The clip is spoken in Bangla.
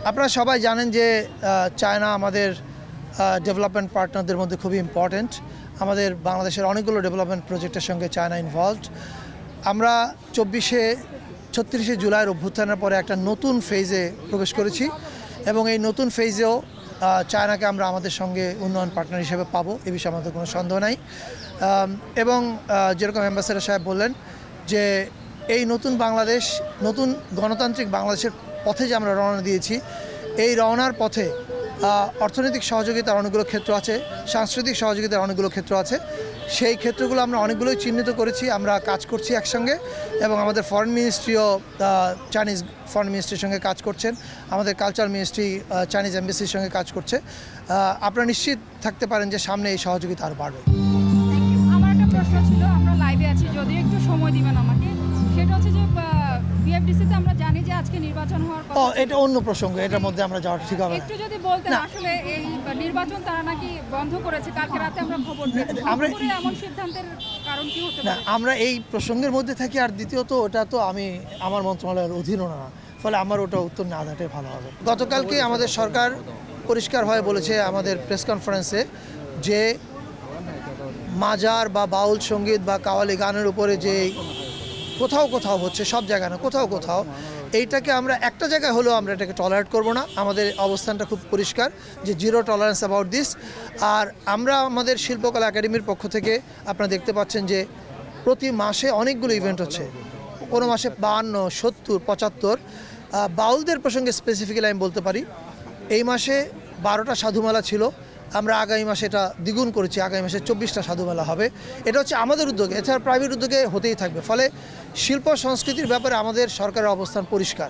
আপনারা সবাই জানেন যে চায়না আমাদের ডেভেলপমেন্ট পার্টনারদের মধ্যে খুবই ইম্পর্ট্যান্ট। আমাদের বাংলাদেশের অনেকগুলো ডেভেলপমেন্ট প্রজেক্টের সঙ্গে চায়না ইনভলভড। আমরা 36শে জুলাইয়ের অভ্যুত্থানের পরে একটা নতুন ফেজে প্রবেশ করেছি এবং এই নতুন ফেজেও চায়নাকে আমরা আমাদের সঙ্গে উন্নয়ন পার্টনার হিসেবে পাবো, এ বিষয়ে আমাদের কোনো সন্দেহ নাই। এবং যেরকম অ্যাম্বাসেডর সাহেব বললেন যে এই নতুন বাংলাদেশ, নতুন গণতান্ত্রিক বাংলাদেশের পথে যে আমরা রওনা দিয়েছি, এই রওনার পথে অর্থনৈতিক সহযোগিতার অনেকগুলো ক্ষেত্র আছে, সাংস্কৃতিক সহযোগিতার অনেকগুলো ক্ষেত্র আছে। সেই ক্ষেত্রগুলো আমরা অনেকগুলোই চিহ্নিত করেছি, আমরা কাজ করছি একসঙ্গে এবং আমাদের ফরেন মিনিস্ট্রিও চাইনিজ ফরেন মিনিস্ট্রির সঙ্গে কাজ করছেন, আমাদের কালচার মিনিস্ট্রি চাইনিজ এমবেসির সঙ্গে কাজ করছে। আপনারা নিশ্চিত থাকতে পারেন যে সামনে এই সহযোগিতা আরও বাড়বে। আমার একটা প্রশ্ন ছিল, আমরা লাইভে আছি, যদি একটু সময় দিবেন আমাকে। সেটা হচ্ছে যে বিএফডিসিতে আমরা জানি যে আজকে নির্বাচন হওয়ার কথা। এটা অন্য প্রসঙ্গ, এটার মধ্যে আমরা যাওয়াটা ঠিক হবে না। একটু যদি বলতেন, আসলে এই নির্বাচন তারা নাকি বন্ধ করেছে, কালকে রাতে আমরা খবর পেয়েছি। আমরা এমন সিদ্ধান্তের কারণ কি হতে পারে? আমরা এই প্রসঙ্গের মধ্যে থাকি, আর দ্বিতীয়ত ওটা তো আমার মন্ত্রণালয়ের অধীনও না, ফলে আমার ওটা উত্তর না দেওয়াটাই ভালো হবে। গতকালকে আমাদের সরকার পরিষ্কারভাবে বলেছে আমাদের প্রেস কনফারেন্সে যে মাজার বা বাউল সঙ্গীত বা কাওয়ালি গানের উপরে যে কোথাও হচ্ছে, সব জায়গায় না, কোথাও এইটাকে আমরা একটা জায়গায় হলেও আমরা এটাকে টলারেট করব না। আমাদের অবস্থানটা খুব পরিষ্কার যে জিরো টলারেন্স অ্যাবাউট দিস। আর আমরা আমাদের শিল্পকলা একাডেমির পক্ষ থেকে আপনারা দেখতে পাচ্ছেন যে প্রতি মাসে অনেকগুলো ইভেন্ট হচ্ছে, কোনো মাসে 52, 70, 75। বাউলদের প্রসঙ্গে স্পেসিফিক্যালি আমি বলতে পারি, এই মাসে 12টা সাধুমেলা ছিল, আমরা আগামী মাসে এটা দ্বিগুণ করেছি, আগামী মাসে 24টা সাধুমেলা হবে। এটা হচ্ছে আমাদের উদ্যোগে, এছাড়া প্রাইভেট উদ্যোগে হতেই থাকবে। ফলে শিল্প সংস্কৃতির ব্যাপারে আমাদের সরকারের অবস্থান পরিষ্কার।